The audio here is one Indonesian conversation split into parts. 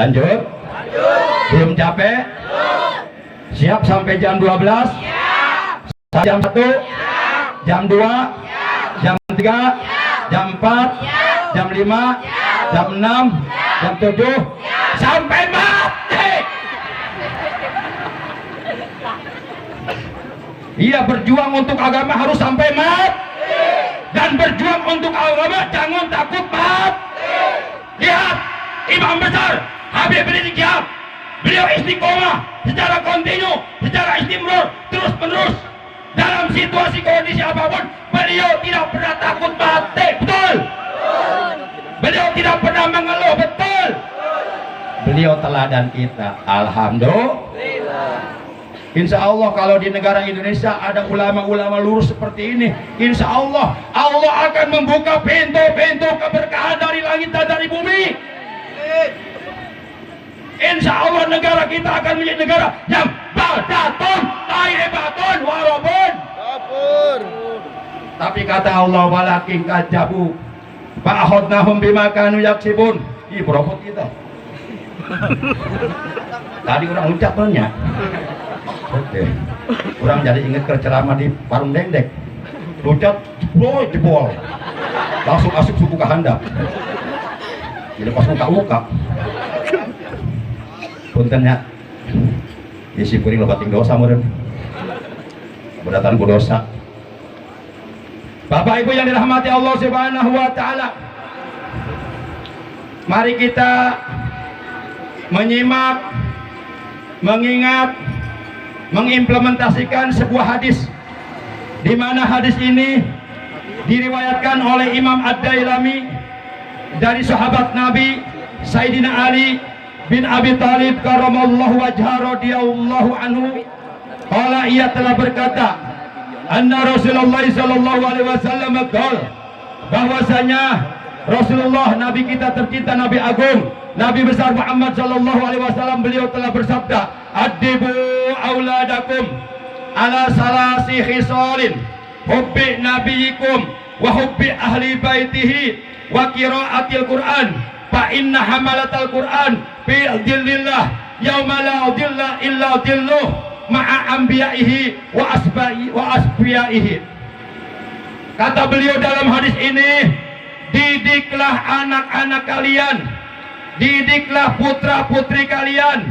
Lanjut. Belum capek? Siap sampai jam 12? Jam 1? Jam 2? Jam 3? Jam 4? Jam 5? Jam 6? Jam 7? Sampai mati. Iya, berjuang untuk agama harus sampai mati. Dan berjuang untuk agama jangan takut mati. Lihat imam besar Habib Rizik Syihab, beliau istiqomah secara kontinu, secara istimror, terus menerus dalam situasi kondisi apapun. Beliau tidak pernah takut mati, betul. Beliau tidak pernah mengeluh, betul. Beliau teladan kita, alhamdulillah. Insya Allah kalau di negara Indonesia ada ulama-ulama lurus seperti ini, insya Allah Allah akan membuka pintu-pintu keberkahan dari langit dan dari bumi. Insya Allah negara kita akan menjadi negara yang baldatun thayyibatun warabun. Tapi kata Allah, walakin kadzabu fa'akhadnahum bima kanu yaksibun. Ih, beropot kita. Tadi orang ucap banyak. Oke. Orang jadi ingat ceramah di Parung Dendek. Lucat, jebol. Langsung asuk suku ke handap. Dilepas muka-muka. Puntennya isi kuring lebating dosa meureun. Berdatan ku dosa. Bapak Ibu yang dirahmati Allah Subhanahu wa taala. Mari kita menyimak, mengingat, mengimplementasikan sebuah hadis, di mana hadis ini diriwayatkan oleh Imam Ad-Dailami dari sahabat Nabi Sayyidina Ali bin Abi Thalib karramallahu wajha radhiyallahu anhu. Qala, ia telah berkata, anna Rasulullah sallallahu alaihi wasallam qala, bahwasanya Rasulullah, Nabi kita tercinta, Nabi agung, Nabi besar Muhammad sallallahu alaihi wasallam, beliau telah bersabda, adibu auladakum ala salasi khisalin hubbi nabiyikum wa hubbi ahli baitihi wa qiraatil Qur'an fa inna hamalatal Qur'an fi dhillillah yauma la dhilla illa dhilluh ma'a anbiya'ihi wa asbiyaihi. Kata beliau dalam hadis ini, didiklah anak-anak kalian, didiklah putra-putri kalian,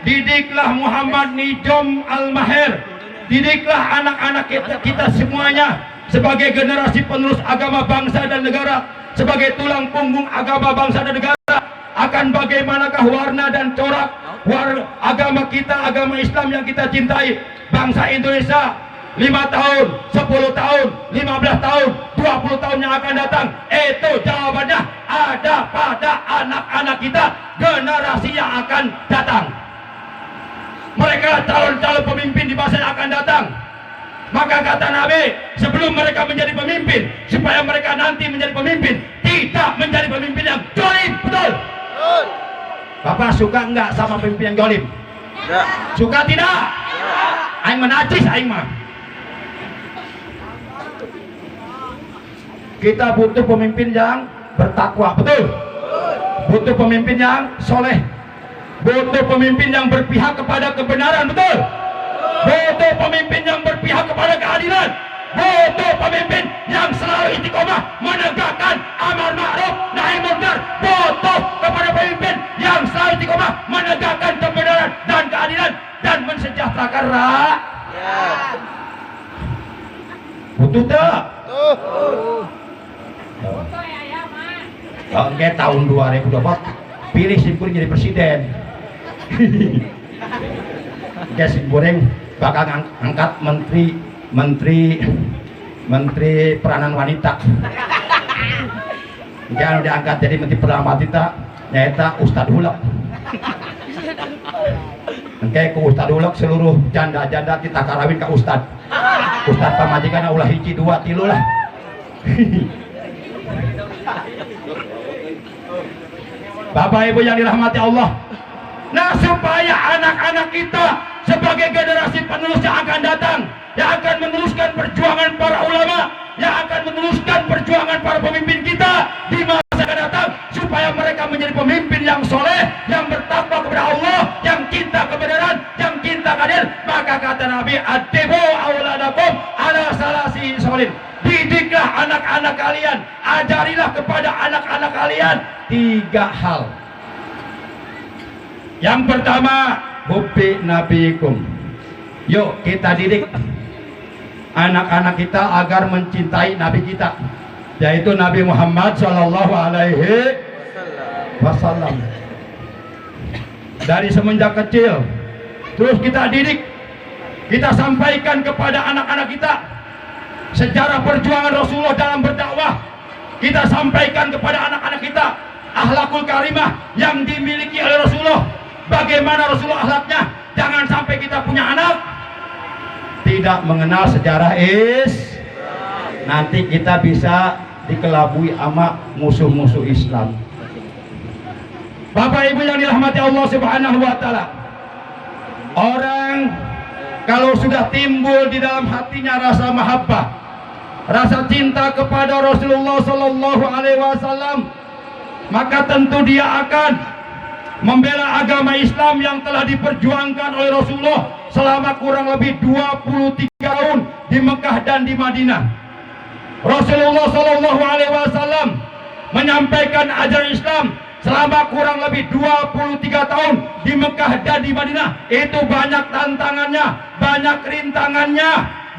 didiklah Muhammad Nijom Al-Maher, didiklah anak-anak kita semuanya sebagai generasi penerus agama bangsa dan negara, sebagai tulang punggung agama bangsa dan negara. Akan bagaimanakah warna dan corak agama kita, agama Islam yang kita cintai, bangsa Indonesia 5 tahun, 10 tahun, 15 tahun, 20 tahun yang akan datang? Itu jawabannya ada pada anak-anak kita, generasi yang akan datang. Mereka calon-calon pemimpin di masa yang akan datang. Maka kata Nabi, sebelum mereka menjadi pemimpin, supaya mereka nanti menjadi pemimpin, tidak menjadi pemimpin yang zalim, betul? Bapak suka enggak sama pemimpin yang zalim? Ya. Suka tidak? Ya. Aing menajis aing mah. Kita butuh pemimpin yang bertakwa, betul? Butuh pemimpin yang soleh, butuh pemimpin yang berpihak kepada kebenaran, betul? Butuh pemimpin yang berpihak kepada keadilan, butuh pemimpin yang selalu istiqomah menegakkan amar ma'ruf nahi munkar, butuh kepada pemimpin yang selalu istiqomah menegakkan kebenaran dan keadilan dan mensejahterakan rakyat. Butuh tak? Oke, tahun 2024 pilih Simkuring jadi presiden. Oke, Simkuring bakal angkat menteri peranan wanita. Jangan diangkat jadi menteri peranan wanita, nyata Ustadz Hulak. Oke, ku Ustadz Hulak seluruh janda-janda kita karawin ke Ustadz. Ustadz pamajikan ulah hiji 2 3 lah. Bapak Ibu yang dirahmati Allah, nah supaya anak-anak kita sebagai generasi penerus yang akan datang, yang akan meneruskan perjuangan para ulama, yang akan meneruskan perjuangan para pemimpin kita di masa akan datang, supaya mereka menjadi pemimpin yang soleh, yang bertakwa, Nabi, adibu auladakum ala salasi saulin. Didiklah anak-anak kalian, ajarilah kepada anak-anak kalian 3 hal. Yang pertama, hubbi nabikum. Yuk kita didik anak-anak kita agar mencintai Nabi kita, yaitu Nabi Muhammad Shallallahu Alaihi Wasallam. Dari semenjak kecil, terus kita didik, kita sampaikan kepada anak-anak kita sejarah perjuangan Rasulullah dalam berdakwah. Kita sampaikan kepada anak-anak kita akhlakul karimah yang dimiliki oleh Rasulullah. Bagaimana Rasulullah akhlaknya? Jangan sampai kita punya anak tidak mengenal sejarah nanti kita bisa dikelabui sama musuh-musuh Islam. Bapak Ibu yang dirahmati Allah Subhanahu wa taala, orang kalau sudah timbul di dalam hatinya rasa mahabbah, rasa cinta kepada Rasulullah Sallallahu Alaihi Wasallam, maka tentu dia akan membela agama Islam yang telah diperjuangkan oleh Rasulullah selama kurang lebih 23 tahun di Mekah dan di Madinah. Rasulullah Sallallahu Alaihi Wasallam menyampaikan ajaran Islam selama kurang lebih 23 tahun di Mekah dan di Madinah. Itu banyak tantangannya, banyak rintangannya,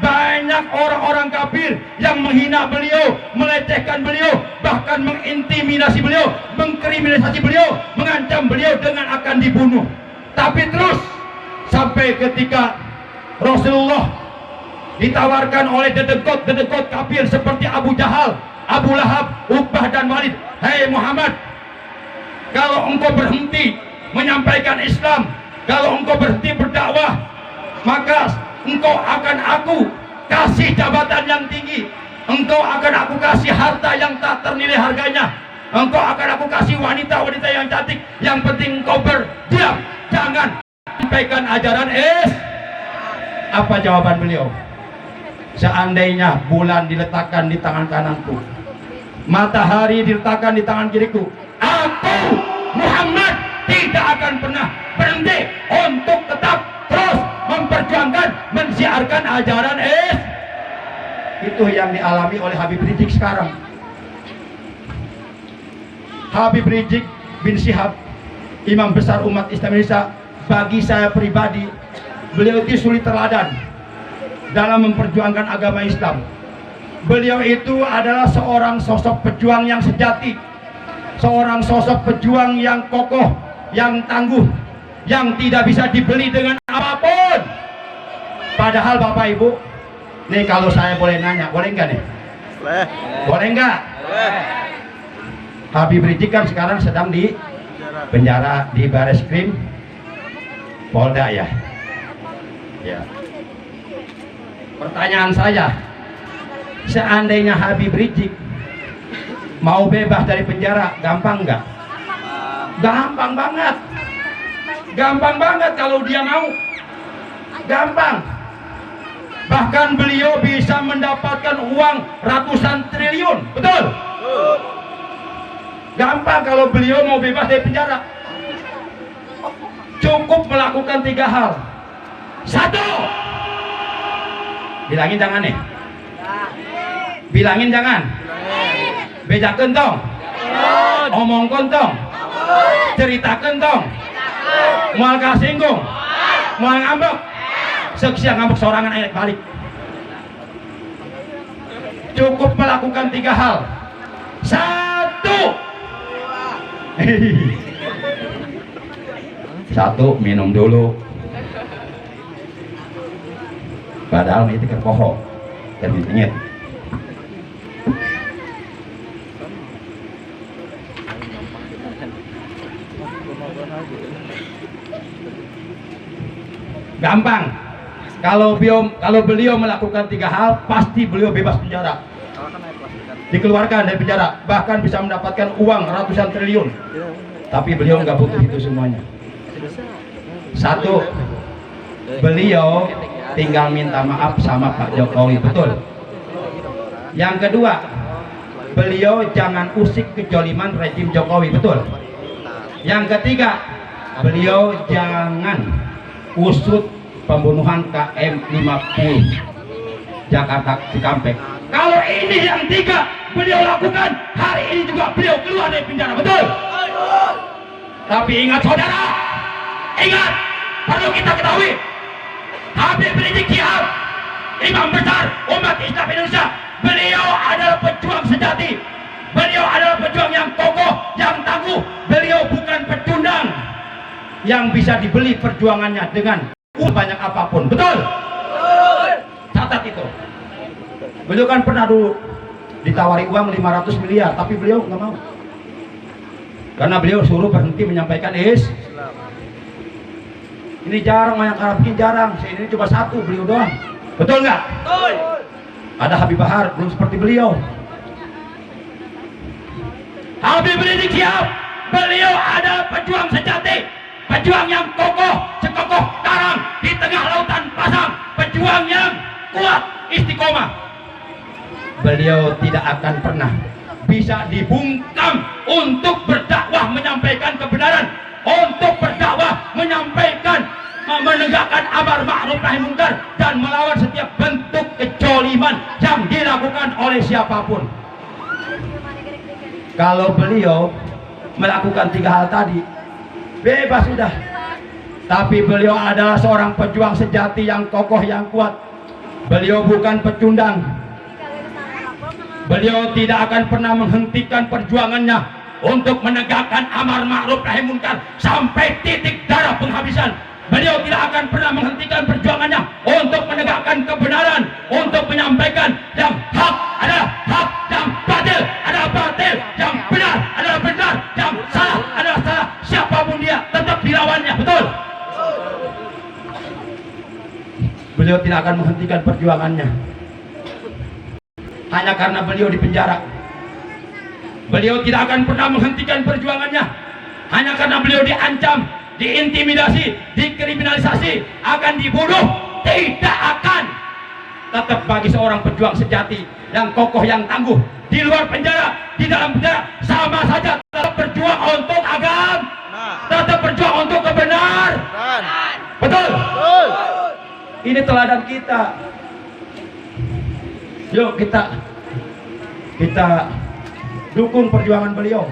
banyak orang-orang kafir yang menghina beliau, melecehkan beliau, bahkan mengintimidasi beliau, mengkriminalisasi beliau, mengancam beliau dengan akan dibunuh. Tapi terus sampai ketika Rasulullah ditawarkan oleh dedekot kafir seperti Abu Jahal, Abu Lahab, Uqbah dan Walid, "Hei Muhammad, kalau engkau berhenti menyampaikan Islam, kalau engkau berhenti berdakwah, maka engkau akan aku kasih jabatan yang tinggi, engkau akan aku kasih harta yang tak ternilai harganya, engkau akan aku kasih wanita-wanita yang cantik, yang penting engkau berdiam, jangan sampaikan ajaran Apa jawaban beliau? Seandainya bulan diletakkan di tangan kananku, matahari diletakkan di tangan kiriku, aku Muhammad tidak akan pernah berhenti untuk tetap terus memperjuangkan, mensiarkan ajaran Itu yang dialami oleh Habib Rizik sekarang. Habib Rizik bin Syihab, imam besar umat Islam Indonesia, bagi saya pribadi, beliau itu suri teladan dalam memperjuangkan agama Islam. Beliau itu adalah seorang sosok pejuang yang sejati, seorang sosok pejuang yang kokoh, yang tangguh, yang tidak bisa dibeli dengan apapun. Padahal Bapak Ibu, nih kalau saya boleh nanya, boleh nggak nih? Boleh nggak? Habib Rizik kan sekarang sedang di penjara di Bareskrim Polda ya. Ya. Pertanyaan saya, seandainya Habib Rizik mau bebas dari penjara, gampang nggak? Gampang banget. Gampang banget kalau dia mau. Gampang. Bahkan beliau bisa mendapatkan uang ratusan triliun. Betul? Gampang kalau beliau mau bebas dari penjara. Cukup melakukan 3 hal. 1, bilangin jangan nih. Bilangin jangan. Bejakeun tong. Omongkeun tong. Ceritakeun tong. Moal kasinggung. Moal ngambek. Seuk sia ngambek sorangan aya balik. Cukup melakukan 3 hal. 1, minum dulu. Padahal itu kerpoho ternyet. Gampang. Kalau beliau melakukan 3 hal, pasti beliau bebas penjara. Dikeluarkan dari penjara, bahkan bisa mendapatkan uang ratusan triliun. Tapi beliau nggak butuh itu semuanya. 1, beliau tinggal minta maaf sama Pak Jokowi, betul. Yang kedua, beliau jangan usik kejoliman rejim Jokowi, betul. Yang ketiga, beliau jangan usut pembunuhan KM 50 Jakarta Cikampek. Kalau ini yang 3 beliau lakukan, hari ini juga beliau keluar dari penjara, betul? Tapi ingat saudara, ingat, perlu kita ketahui, Habib Rizik Syihab, imam besar umat Islam Indonesia, beliau adalah pejuang sejati, beliau adalah pejuang yang kokoh, yang tangguh, beliau bukan pecundang yang bisa dibeli perjuangannya dengan uang banyak apapun, betul? Catat itu. Beliau kan pernah dulu ditawari uang 500 miliar, tapi beliau nggak mau, karena beliau suruh berhenti menyampaikan Islam. Ini jarang, yang Arab ini jarang, ini cuma 1 beliau doang, betul nggak? Ada Habib Bahar, belum seperti beliau. Habib Rizik Syihab, beliau ada pejuang sejati, pejuang yang kokoh, sekokoh karang di tengah lautan pasang, pejuang yang kuat, istiqomah. Beliau tidak akan pernah bisa dibungkam untuk berdakwah menyampaikan kebenaran, untuk berdakwah menyampaikan, menegakkan amar ma'ruf nahi munkar dan melawan setiap bentuk kejoliman yang dilakukan oleh siapapun. Kalau beliau melakukan 3 hal tadi, bebas sudah. Tapi beliau adalah seorang pejuang sejati yang kokoh, yang kuat. Beliau bukan pecundang. Beliau tidak akan pernah menghentikan perjuangannya untuk menegakkan amar ma'ruf nahi munkar sampai titik darah penghabisan. Beliau tidak akan pernah menghentikan perjuangannya untuk menegakkan kebenaran, untuk menyampaikan yang hak adalah hak, yang batil adalah batil, yang benar adalah benar, yang salah adalah salah. Siapapun dia tetap dilawannya, betul? Beliau tidak akan menghentikan perjuangannya hanya karena beliau di penjara. Beliau tidak akan pernah menghentikan perjuangannya hanya karena beliau diancam, diintimidasi, dikriminalisasi, akan dibunuh. Tidak akan. Tetap bagi seorang pejuang sejati yang kokoh, yang tangguh, di luar penjara, di dalam penjara, sama saja tetap berjuang untuk agama, tetap berjuang untuk kebenaran. Betul? Ini teladan kita. Yuk kita dukung perjuangan beliau.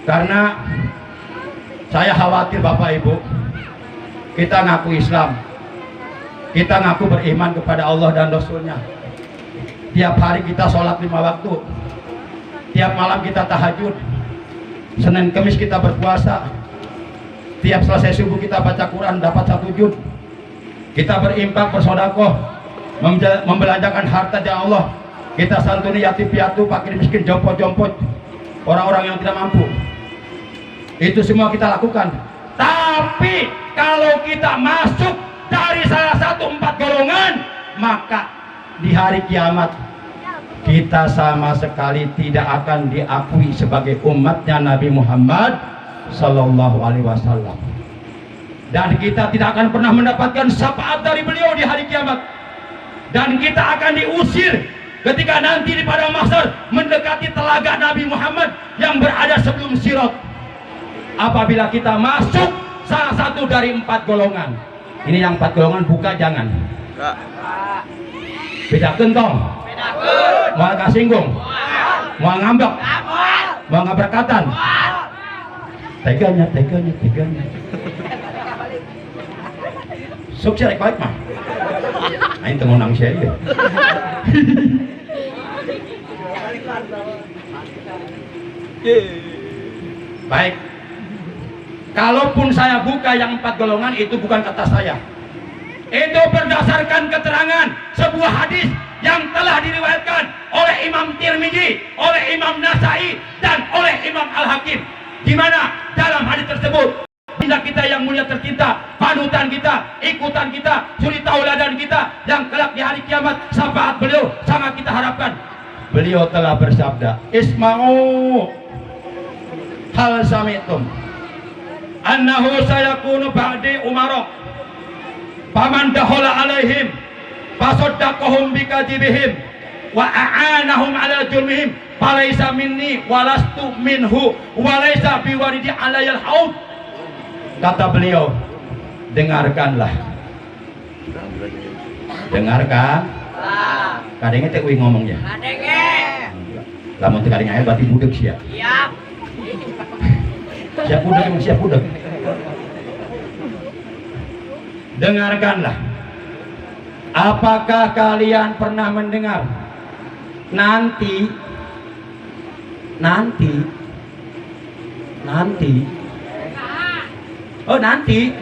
Karena saya khawatir Bapak Ibu, kita ngaku Islam, kita ngaku beriman kepada Allah dan Rasulnya. Tiap hari kita sholat 5 waktu, tiap malam kita tahajud, Senin Kemis kita berpuasa, tiap selesai subuh kita baca Quran dapat 1 juz, kita berimpak, bersodakoh, membelanjakan harta jalan Allah, kita santuni yatim piatu, fakir miskin, jompot-jompot, orang-orang yang tidak mampu. Itu semua kita lakukan. Tapi kalau kita masuk dari salah satu 4 golongan, maka di hari kiamat kita sama sekali tidak akan diakui sebagai umatnya Nabi Muhammad Sallallahu Alaihi Wasallam. Dan kita tidak akan pernah mendapatkan syafaat dari beliau di hari kiamat. Dan kita akan diusir ketika nanti di padang mahsyar mendekati telaga Nabi Muhammad yang berada sebelum Sirat. Apabila kita masuk salah satu dari 4 golongan. Ini yang 4 golongan buka jangan. Beda kentong. Mau kasinggung. Mau ngambek. Mau ngaberkatan. Teganya. Sukses baik mah. Aing teu nang sia ieu. Baik. Kalaupun saya buka yang 4 golongan, itu bukan kata saya. Itu berdasarkan keterangan sebuah hadis yang telah diriwayatkan oleh Imam Tirmidzi, oleh Imam Nasai, dan oleh Imam Al-Hakim. Di mana dalam hadis tersebut bunda kita yang mulia tercinta, panutan kita, ikutan kita, suri tauladan kita, yang kelak di hari kiamat syafaat beliau sangat kita harapkan. Beliau telah bersabda, "Isma'u hal sami'tum annahu sayakunu ba'di umara faman dakhala alaihim fasaddaqahum bikadzibihim wa a'anahum ala julmihim falaysa minni walastu minhu walaysa biwaridi alayal haud." Kata beliau, dengarkanlah. Dengarkan. Kadangnya teh uing ngomongnya. Lamun teu kadang aya berarti budeg sia. Siap. Siap budeg emang siap budeg. Dengarkanlah. Apakah kalian pernah mendengar nanti oh nanti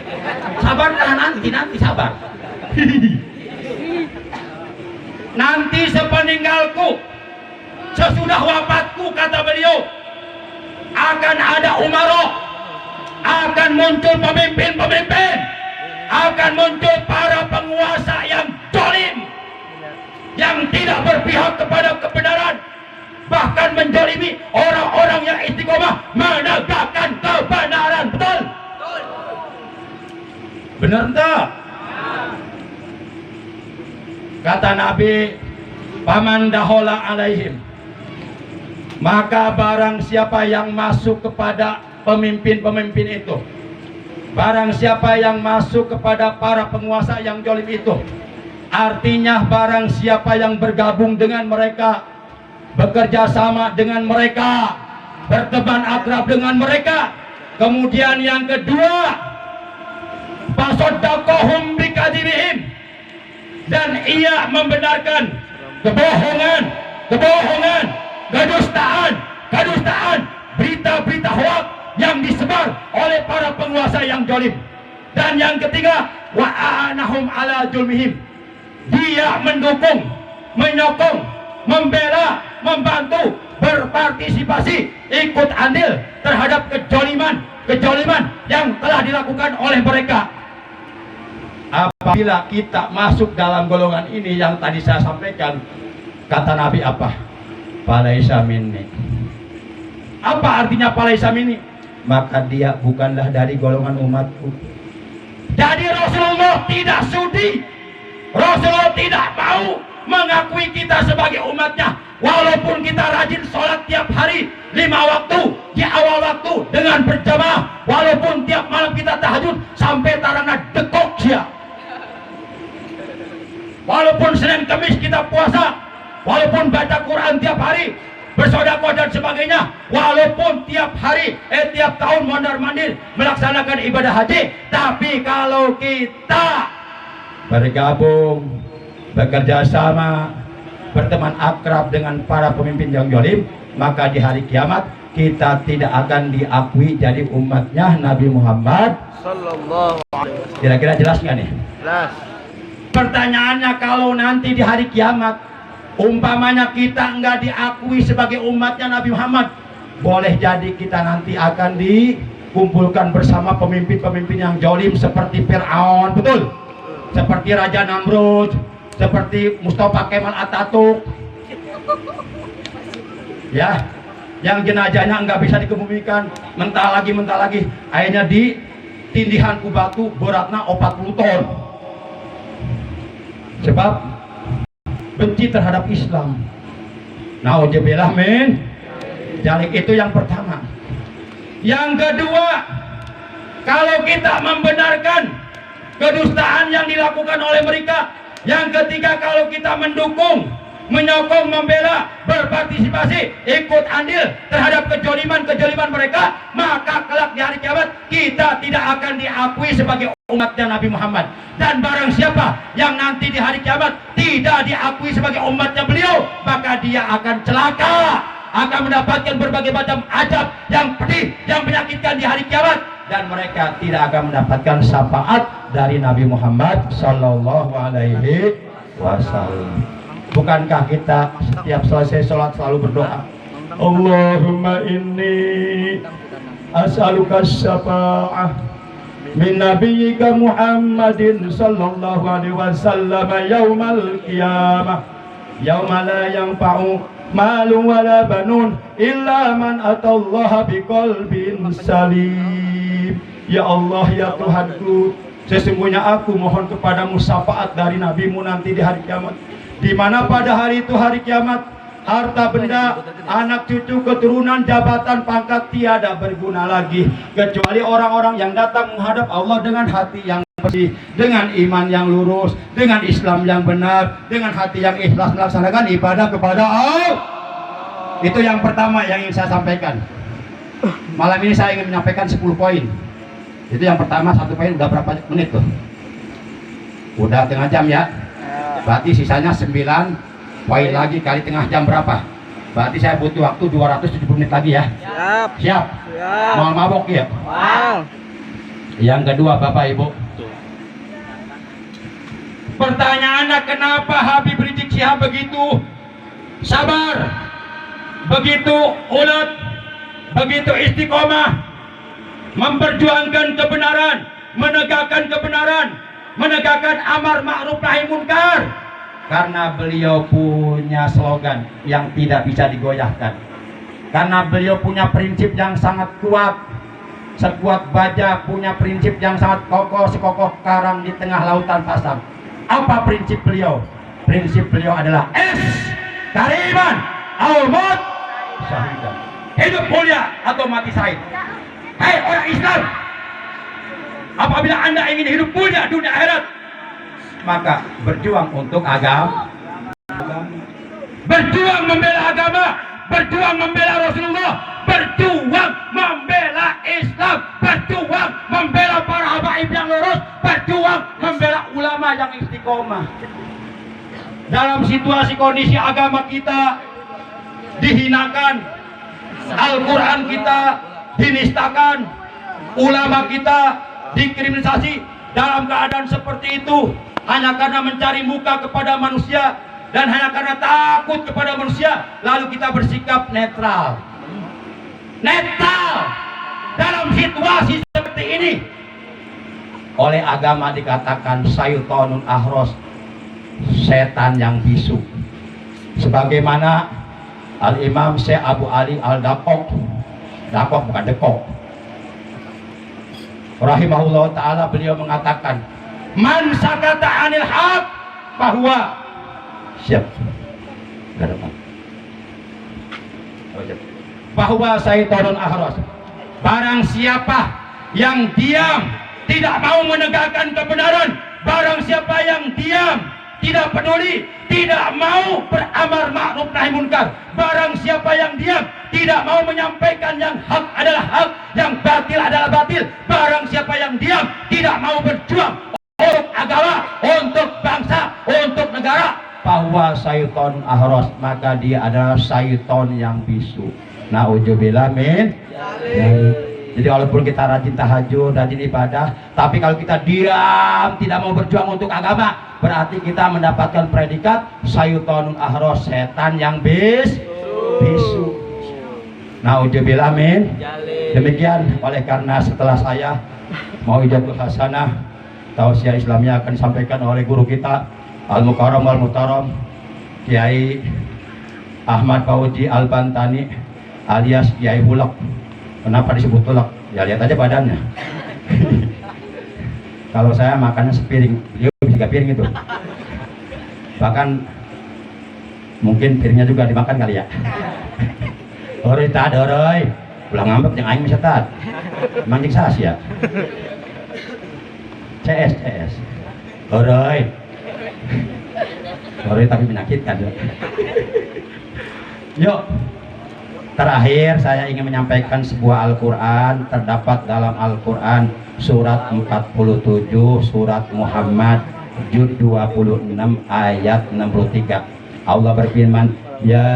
sabarlah, nanti sabar. Nanti sepeninggalku, sesudah wafatku, kata beliau, akan ada umaroh, akan muncul pemimpin-pemimpin, akan muncul para penguasa yang zalim, yang tidak berpihak kepada kebenaran, bahkan menzalimi orang-orang yang istiqomah menegakkan kebenaran. Betul? Benar tak? Kata Nabi, paman dahola alaihim, maka barang siapa yang masuk kepada pemimpin-pemimpin itu, barang siapa yang masuk kepada para penguasa yang zalim itu, artinya barang siapa yang bergabung dengan mereka, bekerja sama dengan mereka, berteman akrab dengan mereka, kemudian yang kedua, fasaddaqahum bikadzibihim, dan ia membenarkan kebohongan, kedustaan, berita-berita hoak yang disebar oleh para penguasa yang zalim. Dan yang ketiga, wa anahum ala julmihim, dia mendukung, menyokong, membela, membantu, berpartisipasi, ikut andil terhadap kejoliman yang telah dilakukan oleh mereka. Apabila kita masuk dalam golongan ini yang tadi saya sampaikan, kata Nabi apa? Falaisa minni. Apa artinya falaisa minni? Maka dia bukanlah dari golongan umatku. Jadi Rasulullah tidak sudi, Rasulullah tidak mau mengakui kita sebagai umatnya, walaupun kita rajin sholat tiap hari 5 waktu di awal waktu dengan berjamaah, walaupun tiap malam kita tahajud sampai tarana dekok sia, walaupun Senin Kamis kita puasa, walaupun baca Quran tiap hari, bersedekah dan sebagainya, walaupun tiap hari tiap tahun mondar-mandir melaksanakan ibadah haji, tapi kalau kita bergabung, bekerja sama, berteman akrab dengan para pemimpin yang zalim, maka di hari kiamat kita tidak akan diakui jadi umatnya Nabi Muhammad sallallahu alaihi wasallam. Kira-kira jelas nggak nih? Jelas. Pertanyaannya, kalau nanti di hari kiamat umpamanya kita nggak diakui sebagai umatnya Nabi Muhammad, boleh jadi kita nanti akan dikumpulkan bersama pemimpin-pemimpin yang zalim seperti Fir'aun, betul? Seperti Raja Namrud, seperti Mustafa Kemal Atatürk, ya, yang jenazahnya nggak bisa dikebumikan, mentah lagi, akhirnya ditindihan ku batu beratnya 40 ton, sebab benci terhadap Islam. Nauzubillah min dzalik. Itu yang pertama. Yang kedua, kalau kita membenarkan kedustaan yang dilakukan oleh mereka. Yang ketiga, kalau kita mendukung, menyokong, membela, berpartisipasi, ikut andil terhadap kejoliman mereka, maka kelak di hari kiamat kita tidak akan diakui sebagai umatnya Nabi Muhammad. Dan barang siapa yang nanti di hari kiamat tidak diakui sebagai umatnya beliau, maka dia akan celaka, akan mendapatkan berbagai macam azab yang pedih, yang menyakitkan di hari kiamat, dan mereka tidak akan mendapatkan syafaat dari Nabi Muhammad sallallahu alaihi wasallam. Bukankah kita setiap selesai sholat selalu berdoa, Allahumma inni as'aluka syafa'ah min nabiyyika Muhammadin sallallahu alaihi wasallam yaumal qiyamah yauma la yanfa'u malun wala banun illa man atallaha biqalbin salim. Ya Allah, ya Tuhanku, sesungguhnya aku mohon kepadamu syafaat dari nabimu nanti di hari kiamat, di mana pada hari itu hari kiamat harta benda, anak cucu, keturunan, jabatan, pangkat tiada berguna lagi kecuali orang-orang yang datang menghadap Allah dengan hati yang bersih, dengan iman yang lurus, dengan Islam yang benar, dengan hati yang ikhlas melaksanakan ibadah kepada Allah. Itu yang pertama yang ingin saya sampaikan. Malam ini saya ingin menyampaikan 10 poin. Itu yang pertama. 1 poin udah berapa menit tuh? Udah tengah jam ya. Berarti sisanya 9 poin lagi kali tengah jam berapa? Berarti saya butuh waktu 270 menit lagi ya. Siap. Mau mabok ya? Yang kedua, Bapak Ibu, pertanyaannya, kenapa Habib Rizik Syihab begitu sabar, begitu ulet, begitu istiqomah memperjuangkan kebenaran, menegakkan kebenaran, menegakkan amar ma'ruf nahi munkar? Karena beliau punya slogan yang tidak bisa digoyahkan. Karena beliau punya prinsip yang sangat kuat, sekuat baja, punya prinsip yang sangat kokoh, sekokoh karang di tengah lautan pasang. Apa prinsip beliau? Prinsip beliau adalah kariman au maut syahidan. Hidup mulia atau mati syahid. Hai orang Islam, apabila Anda ingin hidup mulia dunia akhirat, maka berjuang untuk agama, berjuang membela agama, berjuang membela Rasulullah, berjuang membela Islam, berjuang membela para habaib yang lurus, berjuang membela ulama yang istiqomah. Dalam situasi kondisi agama kita dihinakan, Al-Quran kita dinistakan, ulama kita dikriminalisasi, dalam keadaan seperti itu hanya karena mencari muka kepada manusia dan hanya karena takut kepada manusia, lalu kita bersikap netral dalam situasi seperti ini. Oleh agama dikatakan syaitonun ahros, setan yang bisu. Sebagaimana Al-Imam Syekh Abu Ali Al-Dakok, Dakok bukan Dekok, rahimahullah ta'ala, beliau mengatakan, man sakata anil haq bahwa siap bahwa syaitonun ahros, barang siapa yang diam tidak mau menegakkan kebenaran, barang siapa yang diam tidak peduli, tidak mau beramar ma'ruf nahi munkar, barang siapa yang diam tidak mau menyampaikan yang hak adalah hak, yang batil adalah batil, barang siapa yang diam tidak mau berjuang untuk agama, untuk bangsa, untuk negara, bahwa syaiton ahros, maka dia adalah syaiton yang bisu. Na'udzubillah min. Jadi walaupun kita rajin tahajud, rajin ibadah, tapi kalau kita diam tidak mau berjuang untuk agama, berarti kita mendapatkan predikat syaitonun ahros, setan yang bisu. Na'udzubillah min. Demikian, oleh karena setelah saya mau ijatul hasanah tausiah Islamnya akan disampaikan oleh guru kita Al-Mukarram Al-Muhtaram Kiai Ahmad Fauzi Al-Bantani alias Kiai Hulak. Kenapa disebut tulak? Ya lihat aja badannya. Kalau saya makannya sepiring, beliau bisa 3 piring itu. Bahkan mungkin piringnya juga dimakan kali ya. Ori tad ori, ulah ngambek yang aing setat. Mancing sas ya. CS. Ori. Ori tapi menyakitkan. Yuk. Terakhir saya ingin menyampaikan sebuah Al-Quran. Terdapat dalam Al-Quran surat 47 surat Muhammad juz 26 ayat 63. Allah berfirman, ya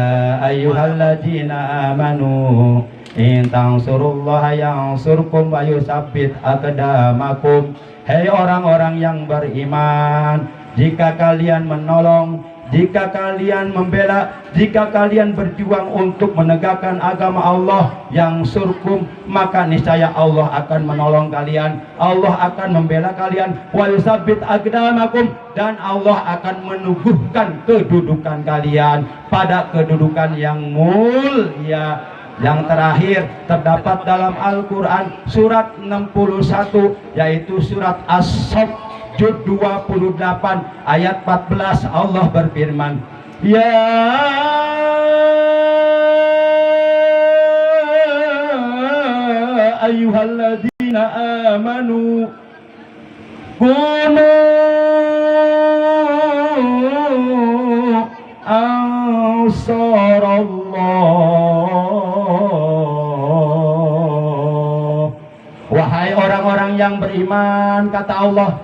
ayyuhalladzina amanu in tansurullaha yansurkum wa yusabbit aqdamakum. Hei orang-orang yang beriman, jika kalian menolong, jika kalian membela, jika kalian berjuang untuk menegakkan agama Allah yang surkum, maka niscaya Allah akan menolong kalian, Allah akan membela kalian, wa yusabbit aqdamakum, dan Allah akan meneguhkan kedudukan kalian pada kedudukan yang mulia. Yang terakhir terdapat dalam Al-Quran surat 61, yaitu surat As-Saff juz 28 ayat 14. Allah berfirman, ya ayyuhalladzina amanu kunu ansarallah. Wahai orang-orang yang beriman, kata Allah,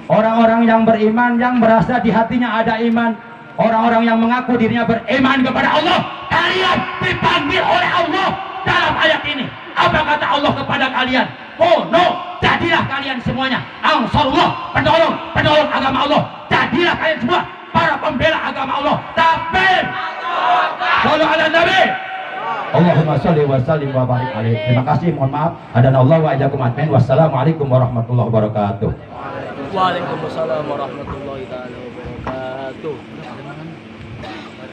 orang-orang yang beriman yang merasa di hatinya ada iman, orang-orang yang mengaku dirinya beriman kepada Allah, kalian dipanggil oleh Allah dalam ayat ini. Apa kata Allah kepada kalian? Kunu, jadilah kalian semuanya ansarullah, penolong agama Allah. Jadilah kalian semua para pembela agama Allah. Takbir. Shallu ala Nabi. Allahumma sholli wa sallim wa barik alaihi. Terima kasih, mohon maaf. Hadanallahu wa iyyakum ajmain. Wassalamualaikum warahmatullahi wabarakatuh. Waalaikumsalam warahmatullahi wabarakatuh.